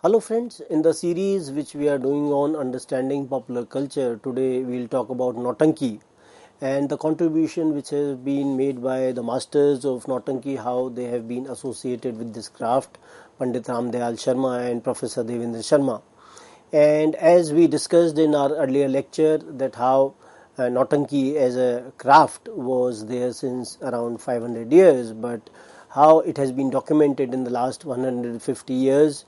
Hello friends, in the series which we are doing on understanding popular culture, today we will talk about Nautanki and the contribution which has been made by the masters of Nautanki, how they have been associated with this craft, Pandit Dayal Sharma and Professor Devendra Sharma. And as we discussed in our earlier lecture that how Nautanki as a craft was there since around 500 years, but how it has been documented in the last 150 years,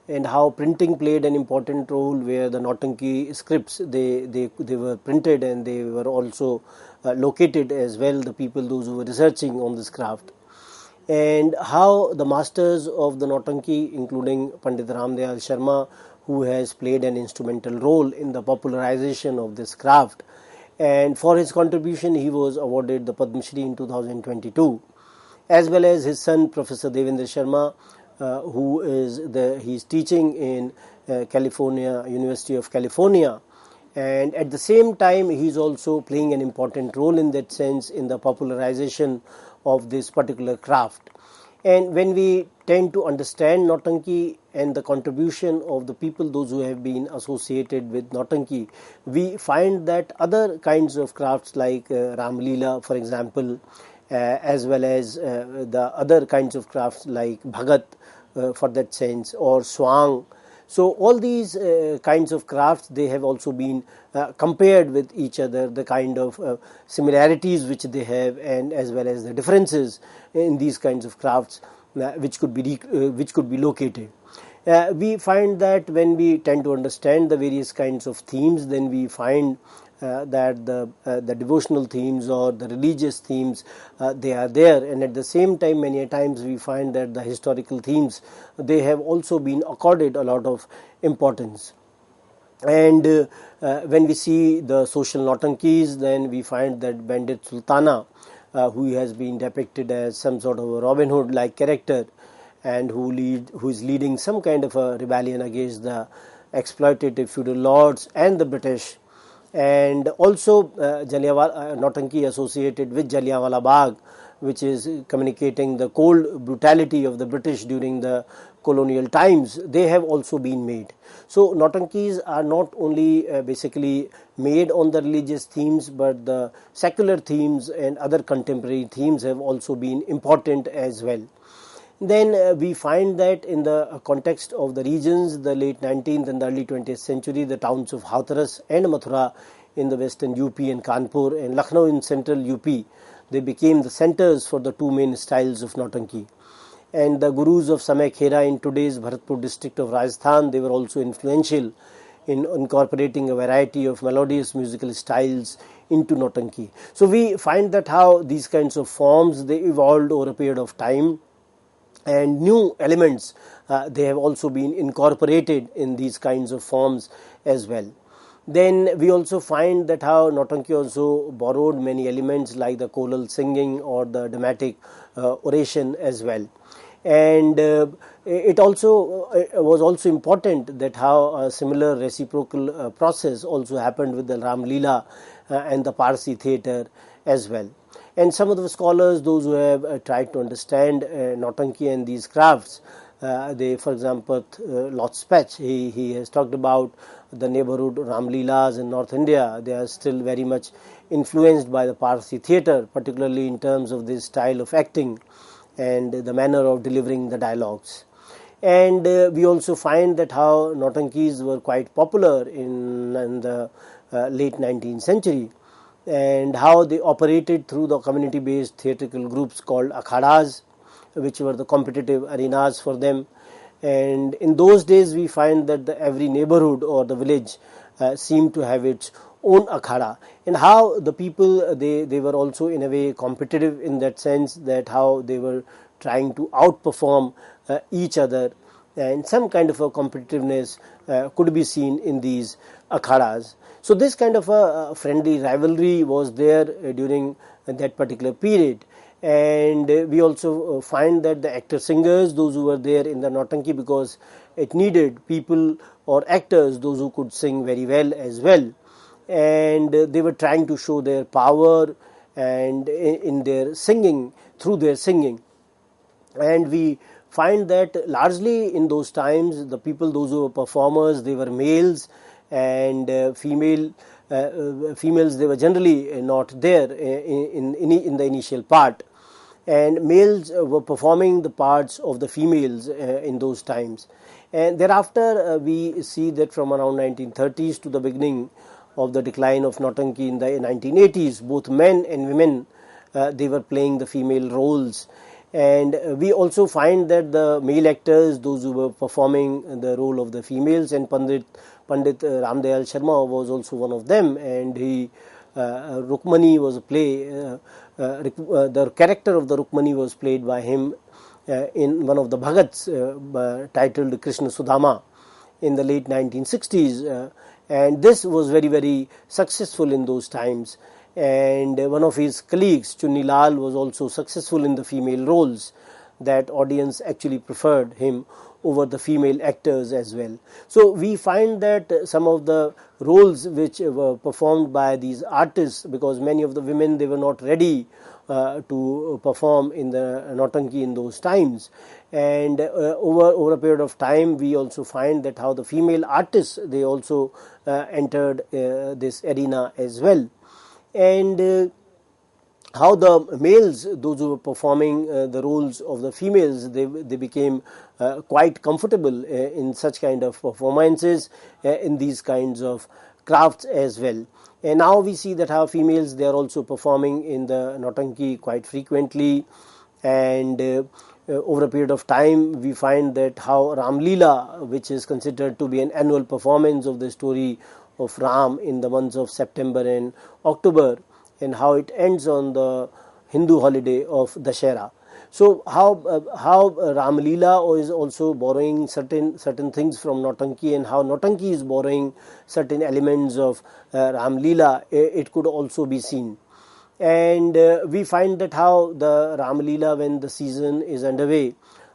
and how printing played an important role, where the Nautanki scripts they were printed and they were also located as well, the people those who were researching on this craft, and how the masters of the Nautanki, including Pandit Dayal Sharma, who has played an instrumental role in the popularization of this craft, and for his contribution he was awarded the Padma Shri in 2022, as well as his son Professor Devendra Sharma, who is he's teaching in University of California, and at the same time he's also playing an important role in that sense in the popularization of this particular craft. And when we tend to understand Nautanki and the contribution of the people, those who have been associated with Nautanki, we find that other kinds of crafts like Ram Leela, for example, as well as the other kinds of crafts like Bhagat, for that sense, or Swang. So all these kinds of crafts, they have also been compared with each other, the kind of similarities which they have, and as well as the differences in these kinds of crafts which could be located. We find that when we tend to understand the various kinds of themes, then we find that the devotional themes or the religious themes, they are there, and at the same time many a times we find that the historical themes, they have also been accorded a lot of importance. And when we see the social Nautankis, then we find that Bandit Sultana, who has been depicted as some sort of a Robin Hood like character, and who is leading some kind of a rebellion against the exploitative feudal lords and the British. And also Nautanki associated with Jallianwala Bagh, which is communicating the cold brutality of the British during the colonial times, they have also been made. So Nautankis are not only basically made on the religious themes, but the secular themes and other contemporary themes have also been important as well. Then we find that in the context of the regions, the late 19th and the early 20th century, the towns of Hathras and Mathura in the western UP and Kanpur and Lucknow in central UP, they became the centers for the two main styles of Nautanki. And the gurus of Samay Khera in today's Bharatpur district of Rajasthan, they were also influential in incorporating a variety of melodious musical styles into Nautanki. So we find that how these kinds of forms, they evolved over a period of time, and new elements they have also been incorporated in these kinds of forms as well. Then we also find that how Nautanki also borrowed many elements like the choral singing or the dramatic oration as well. And it also was also important that how a similar reciprocal process also happened with the Ram Leela and the Parsi theatre as well. And some of the scholars, those who have tried to understand Nautanki and these crafts, they, for example, Lord Spech, he has talked about the neighborhood Ram Leelas in North India. They are still very much influenced by the Parsi theatre, particularly in terms of this style of acting and the manner of delivering the dialogues. And we also find that how Nautankis were quite popular in the late 19th century, and how they operated through the community-based theatrical groups called akhadas, which were the competitive arenas for them. And in those days we find that every neighborhood or the village seemed to have its own akhada, and how the people, they were also in a way competitive in that sense, that how they were trying to outperform each other, and some kind of a competitiveness could be seen in these akhadas. So this kind of a friendly rivalry was there during that particular period. And we also find that the actor-singers, those who were there in the Nautanki, because it needed people or actors, those who could sing very well as well. And they were trying to show their power and in their singing, through their singing. And we find that largely in those times the people, those who were performers, they were males, and females, they were generally not there in the initial part, and males were performing the parts of the females in those times. And thereafter we see that from around 1930s to the beginning of the decline of Nautanki in the 1980s, both men and women, they were playing the female roles. And we also find that the male actors, those who were performing the role of the females, and Pandit Dayal Sharma was also one of them, and he Rukmani was a play, the character of the Rukmani was played by him in one of the Bhagats titled Krishna Sudama in the late 1960s, and this was very, very successful in those times. And one of his colleagues, Chunni Lal, was also successful in the female roles, that audience actually preferred him over the female actors as well. So we find that some of the roles which were performed by these artists, because many of the women, they were not ready to perform in the Nautanki in those times, and over a period of time we also find that how the female artists, they also entered this arena as well. And how the males, those who were performing the roles of the females, they became quite comfortable in such kind of performances, in these kinds of crafts as well. And now we see that how females, they are also performing in the Nautanki quite frequently, and over a period of time we find that how Ram Leela, which is considered to be an annual performance of the story of Ram in the months of September and October, and how it ends on the Hindu holiday of Dashera. So how Ram Leela is also borrowing certain things from Nautanki, and how Nautanki is borrowing certain elements of Ram Leela, it could also be seen. And we find that how the Ram Leela, when the season is underway,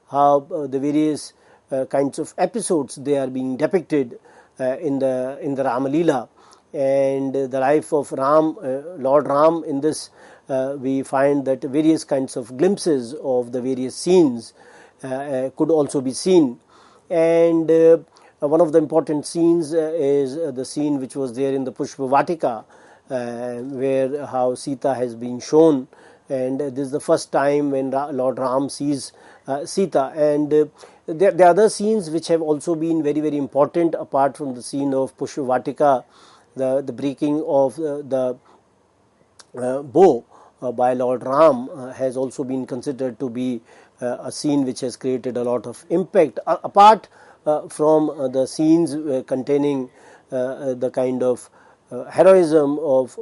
how the various kinds of episodes, they are being depicted in the Ram Leela, and the life of Ram, Lord Ram, in this we find that various kinds of glimpses of the various scenes could also be seen. And one of the important scenes is the scene which was there in the Pushpa Vatika, where how Sita has been shown, and this is the first time when Lord Ram sees Sita. And there are other scenes which have also been very, very important apart from the scene of Pushpa Vatika. The breaking of the bow by Lord Ram has also been considered to be a scene which has created a lot of impact, apart from the scenes containing the kind of heroism of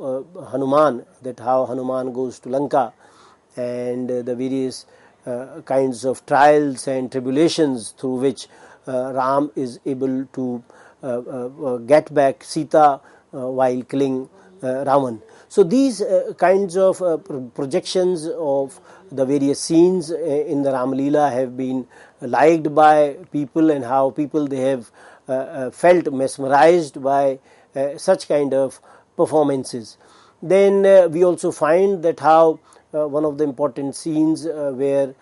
Hanuman, that how Hanuman goes to Lanka, and the various kinds of trials and tribulations through which Ram is able to get back Sita while killing Ravan. So these kinds of projections of the various scenes in the Ram Leela have been liked by people, and how people, they have felt mesmerized by such kind of performances. Then we also find that how one of the important scenes where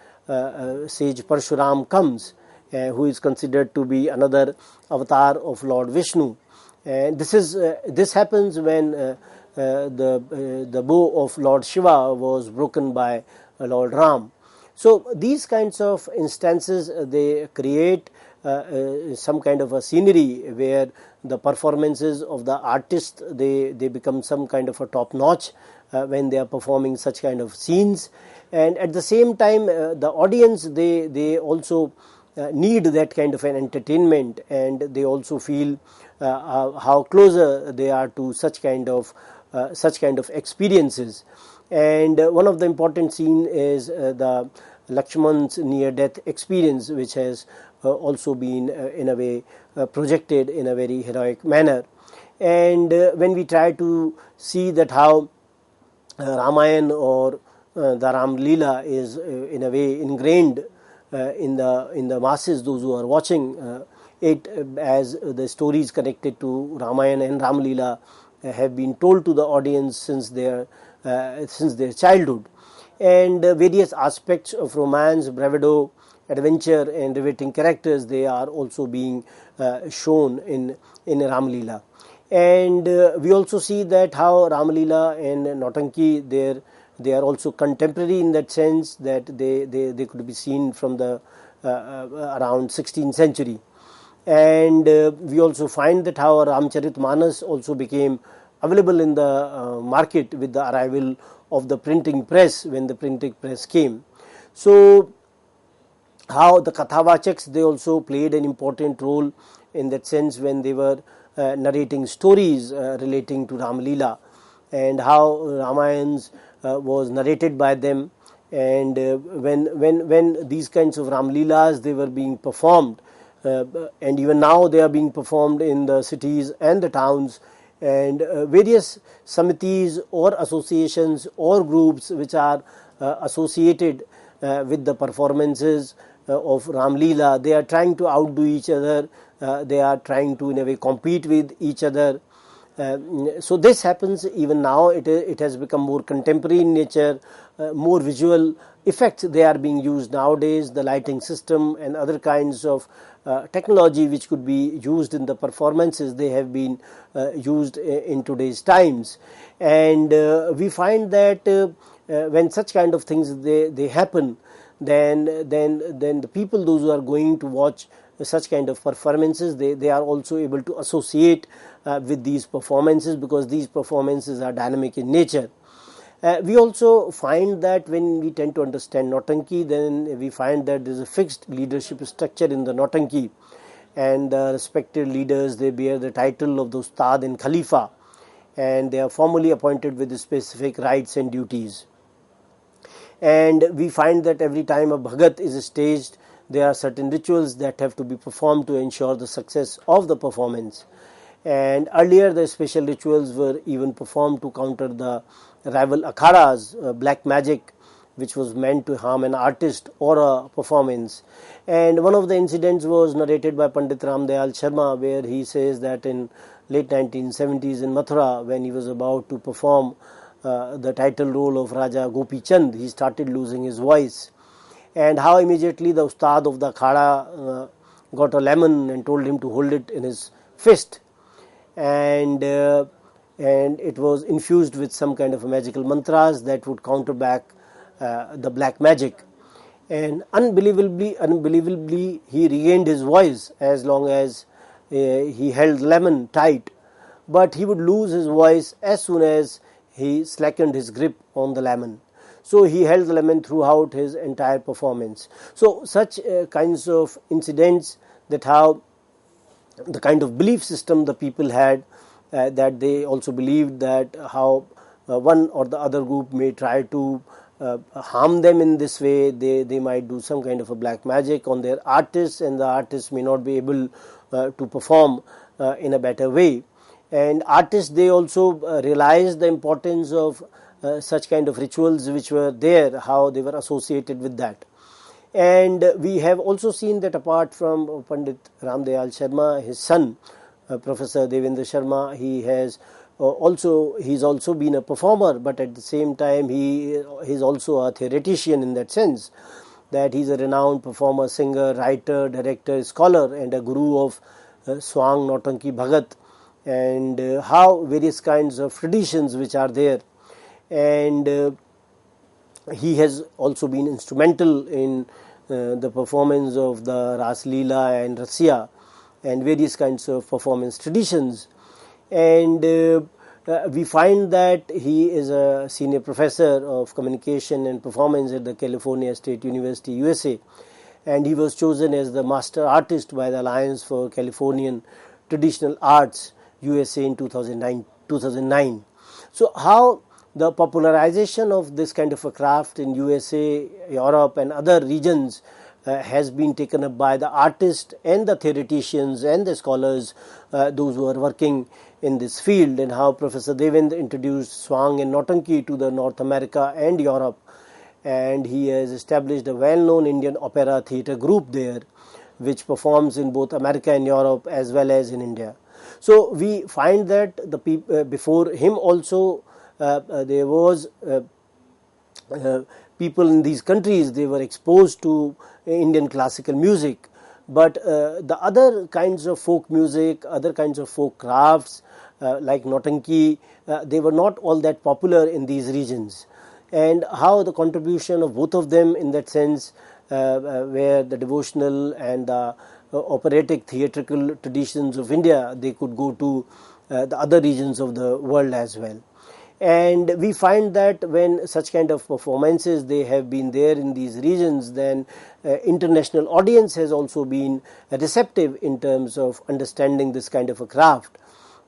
sage Parshuram comes, who is considered to be another avatar of Lord Vishnu, and this happens when the bow of Lord Shiva was broken by Lord Ram. So these kinds of instances, they create some kind of a scenery where the performances of the artist, they become some kind of a top notch when they are performing such kind of scenes. And at the same time the audience, they also need that kind of an entertainment, and they also feel how closer they are to such kind of experiences. And one of the important scene is the Lakshman's near-death experience, which has also been in a way projected in a very heroic manner. And when we try to see that how Ramayana or the Ram Leela is in a way ingrained in the masses, those who are watching it, as the stories connected to Ramayana and Ram Leela have been told to the audience since their childhood, and various aspects of romance, bravado, adventure and riveting characters, they are also being shown in Ram Leela. And we also see that how Ram Leela and Nautanki, they are also contemporary in that sense, that they could be seen from the around 16th century. And we also find that how Ramcharitmanas also became available in the market with the arrival of the printing press, when the printing press came. So how the Kathavachaks, they also played an important role in that sense when they were narrating stories relating to Ram Leela, and how Ramayans was narrated by them. And when these kinds of Ram Leelas, they were being performed, and even now they are being performed in the cities and the towns, and various samitis or associations or groups which are associated with the performances of Ram Leela, they are trying to outdo each other, they are trying to in a way compete with each other. So this happens even now. It has become more contemporary in nature, more visual effects they are being used nowadays, the lighting system and other kinds of technology which could be used in the performances, they have been used in today's times. And we find that when such kind of things they happen, then the people, those who are going to watch such kind of performances, they are also able to associate with these performances, because these performances are dynamic in nature. We also find that when we tend to understand Nautanki, then we find that there is a fixed leadership structure in the Nautanki, and the respective leaders, they bear the title of the Ustad and Khalifa, and they are formally appointed with specific rights and duties. And we find that every time a Bhagat is staged, there are certain rituals that have to be performed to ensure the success of the performance. And earlier the special rituals were even performed to counter the rival akhadas, black magic, which was meant to harm an artist or a performance. And one of the incidents was narrated by Pandit Dayal Sharma, where he says that in late 1970s in Mathura, when he was about to perform the title role of Raja Gopi Chand, he started losing his voice, and how immediately the Ustad of the Akhada got a lemon and told him to hold it in his fist, and it was infused with some kind of magical mantras that would counter back the black magic. And unbelievably, he regained his voice as long as he held lemon tight, but he would lose his voice as soon as he slackened his grip on the lemon. So he held the lemon throughout his entire performance. So such kinds of incidents, that how the kind of belief system the people had, that they also believed that how one or the other group may try to harm them in this way. They might do some kind of a black magic on their artists, and the artists may not be able to perform in a better way. And artists, they also realized the importance of such kind of rituals which were there, how they were associated with that. And we have also seen that apart from Pandit Dayal Sharma, his son Professor Devendra Sharma, he's also been a performer, but at the same time he's also a theoretician, in that sense that he's a renowned performer, singer, writer, director, scholar, and a guru of Swang, Nautanki, Bhagat, and how various kinds of traditions which are there. And he has also been instrumental in the performance of the Ras Leela and Rasya and various kinds of performance traditions. And we find that he is a senior professor of communication and performance at the California State University, USA, and he was chosen as the master artist by the Alliance for Californian Traditional Arts, USA, in 2009. So how the popularization of this kind of a craft in USA, Europe and other regions has been taken up by the artists and the theoreticians and the scholars, those who are working in this field, and how Professor Devendra introduced Swang and Nautanki to the North America and Europe, and he has established a well-known Indian opera theatre group there, which performs in both America and Europe as well as in India. So we find that the before him also there was uh, people in these countries, they were exposed to Indian classical music, but the other kinds of folk music, other kinds of folk crafts like Nautanki, they were not all that popular in these regions. And how the contribution of both of them in that sense, where the devotional and the operatic theatrical traditions of India, they could go to the other regions of the world as well. And we find that when such kind of performances they have been there in these regions, then international audience has also been receptive in terms of understanding this kind of a craft,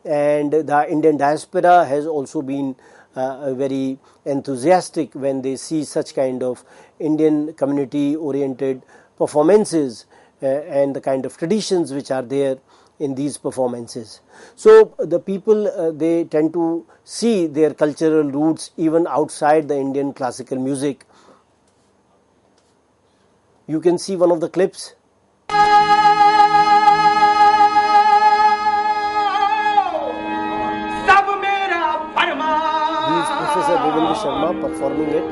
and the Indian diaspora has also been very enthusiastic when they see such kind of Indian community oriented performances and the kind of traditions which are there in these performances. So the people, they tend to see their cultural roots even outside the Indian classical music. You can see one of the clips. He is Professor Devendra Sharma performing it.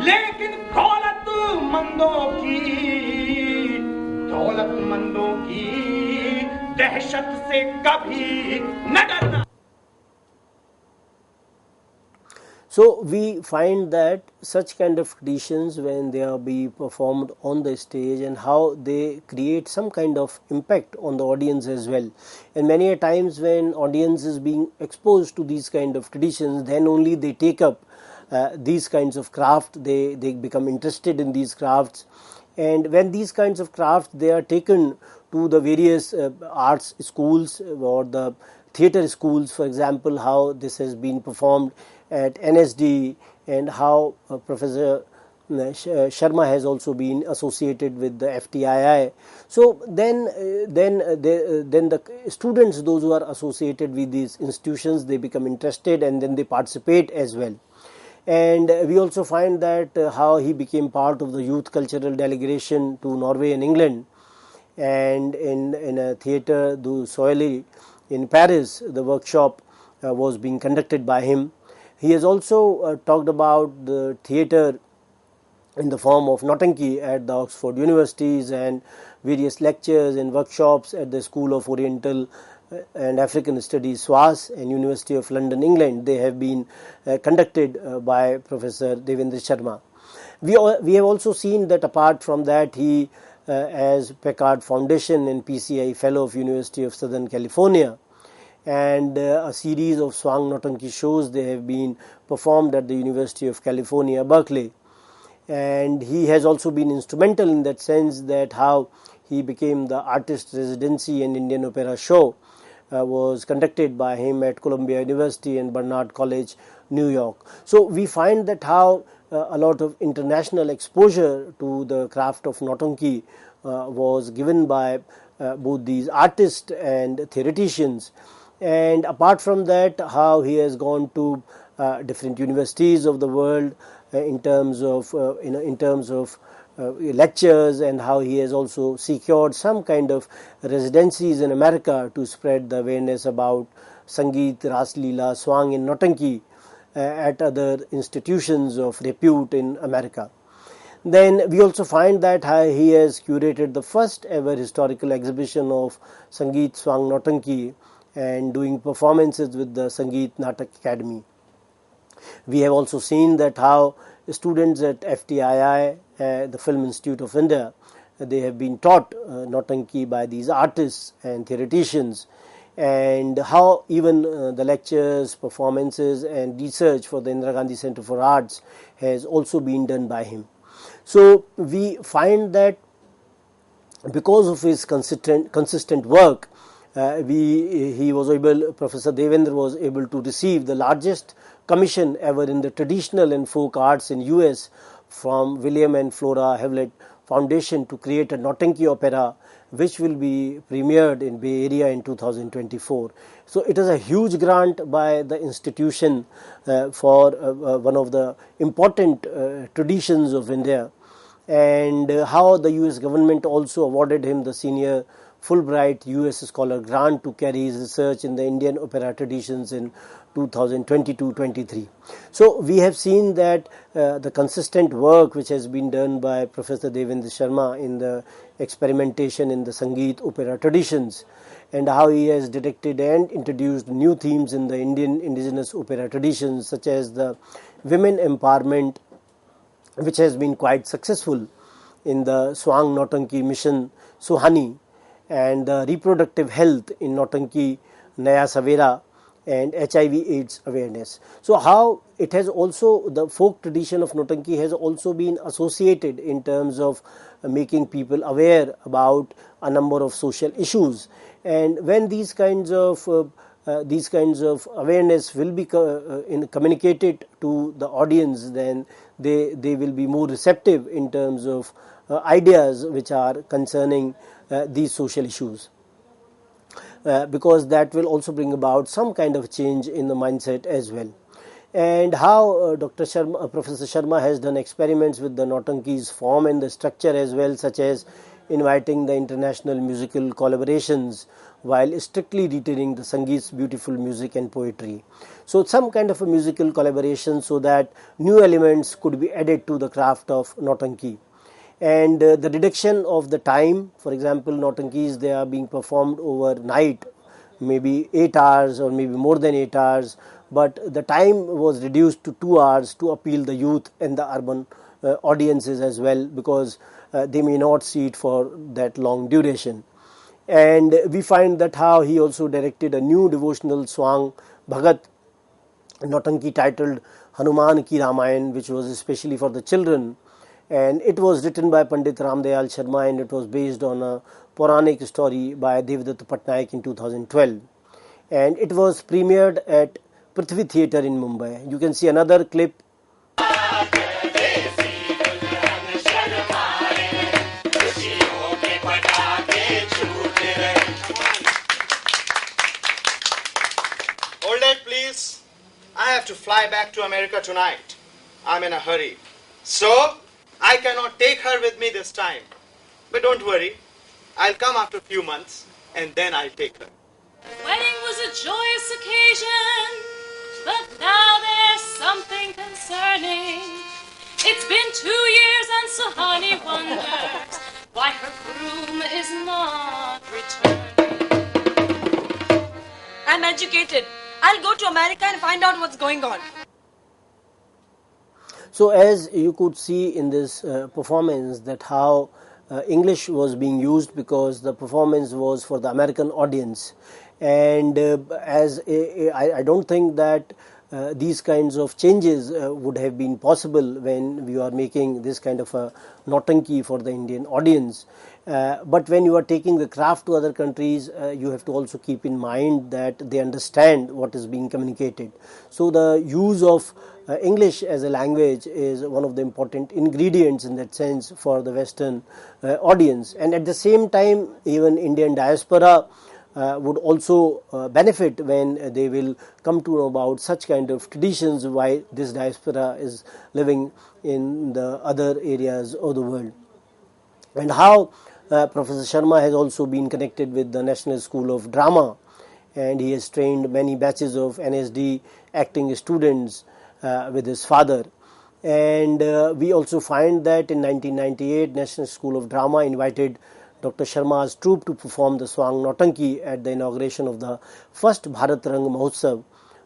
लेकिन दौलतमंदों की दहशत से कभी न डरना. So we find that such kind of traditions, when they are being performed on the stage, and how they create some kind of impact on the audience as well. And many a times when audience is being exposed to these kind of traditions, then only they take up these kinds of craft, they become interested in these crafts. And when these kinds of crafts, they are taken to the various arts schools or the theatre schools, for example, how this has been performed at NSD, and how Professor Sharma has also been associated with the FTII. So then the students, those who are associated with these institutions, they become interested and then they participate as well. And we also find that how he became part of the youth cultural delegation to Norway and England, and in a theatre du Soleil in Paris, the workshop was being conducted by him. He has also talked about the theatre in the form of Nautanki at the Oxford universities, and various lectures and workshops at the School of Oriental and African Studies, SWAS, and University of London, England. They have been conducted by Professor Devendra Sharma. We have also seen that apart from that, he as Packard Foundation and PCI Fellow of University of Southern California, and a series of Swang Nautanki shows, they have been performed at the University of California, Berkeley. And he has also been instrumental in that sense, that how he became the artist residency and Indian opera show was conducted by him at Columbia University and Barnard College, New York. So we find that how a lot of international exposure to the craft of Nautanki was given by both these artists and theoreticians. And apart from that, how he has gone to different universities of the world in terms of lectures, and how he has also secured some kind of residencies in America to spread the awareness about Sangeet, Ras Leela, Swang and Nautanki at other institutions of repute in America. Then we also find that he has curated the first ever historical exhibition of Sangeet, Swang, Nautanki, and doing performances with the Sangeet Natak Academy. We have also seen that how students at FTII, the Film Institute of India, they have been taught Nautanki by these artists and theoreticians, and how even the lectures, performances and research for the Indira Gandhi Center for Arts has also been done by him. So we find that because of his consistent work, Professor Devendra was able to receive the largest commission ever in the traditional and folk arts in US from William and Flora Hewlett Foundation to create a Nautanki opera, which will be premiered in Bay Area in 2024. So it is a huge grant by the institution for one of the important traditions of India, and how the US government also awarded him the senior Fulbright US Scholar Grant to carry his research in the Indian opera traditions in 2022-23. So we have seen that the consistent work which has been done by Professor Devendra Sharma in the experimentation in the Sangeet opera traditions, and how he has detected and introduced new themes in the Indian indigenous opera traditions, such as the women empowerment, which has been quite successful in the Swang Nautanki mission Suhani, and the reproductive health in Nautanki Naya Savera, and HIV/AIDS awareness. So how it has also, the folk tradition of Nautanki has also been associated in terms of making people aware about a number of social issues, and when these kinds of awareness will be communicated to the audience, then they will be more receptive in terms of ideas which are concerning these social issues, because that will also bring about some kind of change in the mindset as well. And how Dr. Sharma, Professor Sharma has done experiments with the Nautanki's form and the structure as well, such as inviting the international musical collaborations while strictly retaining the Sangeet's beautiful music and poetry. So some kind of a musical collaboration so that new elements could be added to the craft of Nautanki. And the reduction of the time, for example, Nautankis, they are being performed overnight, maybe 8 hours or maybe more than 8 hours, but the time was reduced to 2 hours to appeal the youth and the urban audiences as well, because they may not see it for that long duration. And we find that how he also directed a new devotional Swang Bhagat Nautanki titled Hanuman Ki Ramayan, which was especially for the children, and it was written by Pandit Dayal Sharma, and it was based on a Puranic story by Devdutt Patnaik in 2012, and it was premiered at Prithvi Theatre in Mumbai. You can see another clip. Hold it, please. I have to fly back to America tonight. I'm in a hurry. So, I cannot take her with me this time. But don't worry, I'll come after a few months and then I'll take her. Wedding was a joyous occasion, but now there's something concerning. It's been 2 years and Suhani wonders why her groom is not returning. I'm educated. I'll go to America and find out what's going on. So as you could see in this performance, that how English was being used, because the performance was for the American audience, and I don't think that these kinds of changes would have been possible when we are making this kind of a Nautanki for the Indian audience. But when you are taking the craft to other countries, you have to also keep in mind that they understand what is being communicated. So the use of English as a language is one of the important ingredients in that sense for the Western audience, and at the same time even Indian diaspora would also benefit when they will come to know about such kind of traditions while this diaspora is living in the other areas of the world. And how Professor Sharma has also been connected with the National School of Drama, and he has trained many batches of NSD acting students with his father. And we also find that in 1998 National School of Drama invited Dr. Sharma's troupe to perform the Swang Nautanki at the inauguration of the first Bharat Rang Mahotsav,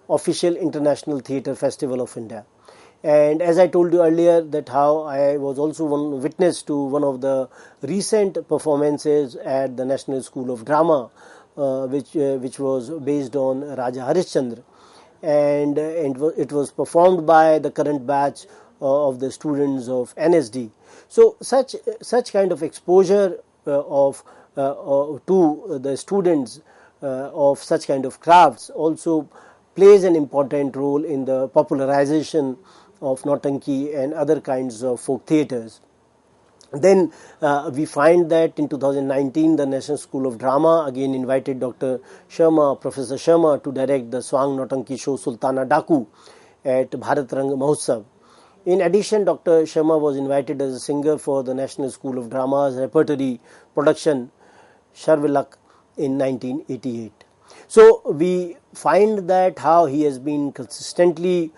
official international theatre festival of India. And as I told you earlier, that how I was also one witness to one of the recent performances at the National School of Drama, which was based on Raja Harishchandra, and it was performed by the current batch of the students of NSD. So such kind of exposure to the students of such kind of crafts also plays an important role in the popularization of Nautanki and other kinds of folk theatres. Then we find that in 2019 the National School of Drama again invited Dr. Sharma, Professor Sharma, to direct the Swang Nautanki show Sultana Daku at Bharat Rang Mahotsav. In addition, Dr. Sharma was invited as a singer for the National School of Drama's repertory production Sharvilak in 1988. So we find that how he has been consistently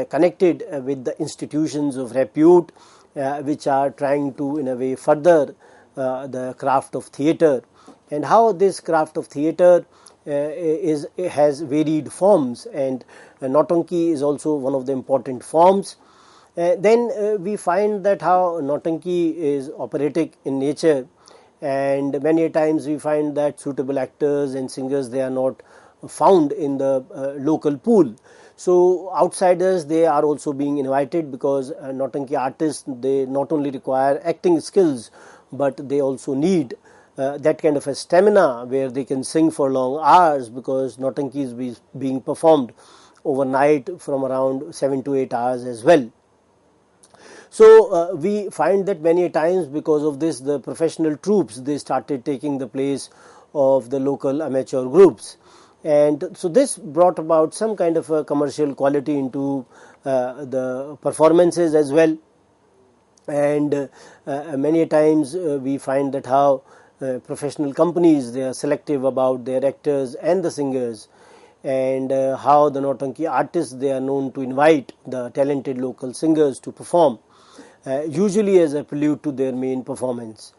connected with the institutions of repute which are trying to in a way further the craft of theatre, and how this craft of theatre has varied forms, and Nautanki is also one of the important forms. Then we find that how Nautanki is operatic in nature, and many times we find that suitable actors and singers, they are not found in the local pool. So outsiders, they are also being invited, because Nautanki artists, they not only require acting skills, but they also need that kind of a stamina where they can sing for long hours, because Nautanki is being performed overnight from around 7 to 8 hours as well. So we find that many times because of this, the professional troupes, they started taking the place of the local amateur groups. And so this brought about some kind of a commercial quality into the performances as well. And many times we find that how professional companies, they are selective about their actors and the singers, and how the Nautanki artists, they are known to invite the talented local singers to perform, usually as a prelude to their main performance.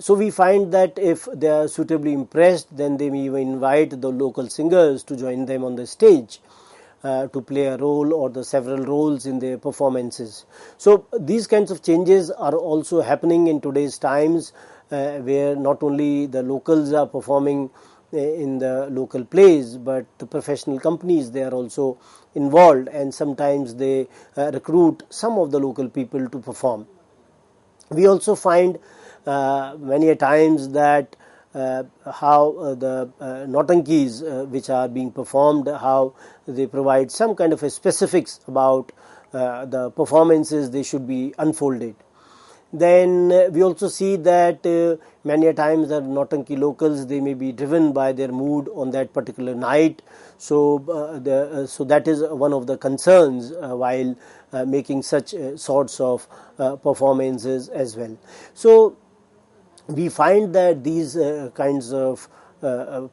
So we find that if they are suitably impressed, then they may even invite the local singers to join them on the stage to play a role or the several roles in their performances. So these kinds of changes are also happening in today's times, where not only the locals are performing in the local plays, but the professional companies, they are also involved, and sometimes they recruit some of the local people to perform. We also find many a times that how the Nautankis which are being performed, how they provide some kind of a specifics about the performances they should be unfolded. Then we also see that many a times the Nautanki locals, they may be driven by their mood on that particular night. So so that is one of the concerns while making such sorts of performances as well. So we find that these kinds of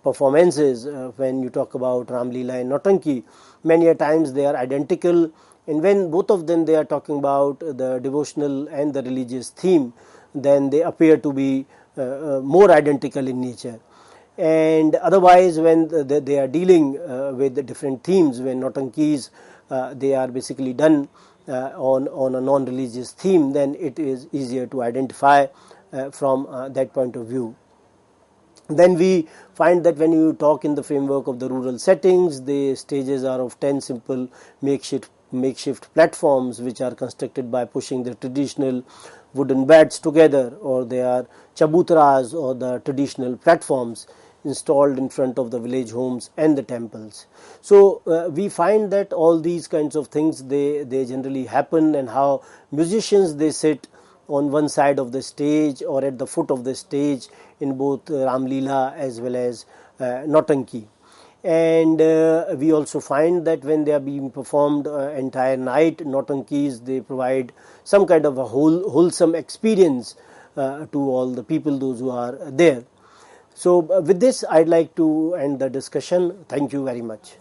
performances, when you talk about Ram Leela and Nautanki, many a times they are identical, and when both of them, they are talking about the devotional and the religious theme, then they appear to be more identical in nature. And otherwise, when they are dealing with the different themes, when Nautankis they are basically done on a non-religious theme, then it is easier to identify from that point of view. Then we find that when you talk in the framework of the rural settings, the stages are of 10 simple makeshift platforms, which are constructed by pushing the traditional wooden beds together, or they are chabutras, or the traditional platforms installed in front of the village homes and the temples. So we find that all these kinds of things, they generally happen, and how musicians, they sit on one side of the stage or at the foot of the stage in both Ram Leela as well as Nautanki. And we also find that when they are being performed entire night, Nautankis, they provide some kind of a wholesome experience to all the people, those who are there. So with this, I'd like to end the discussion. Thank you very much.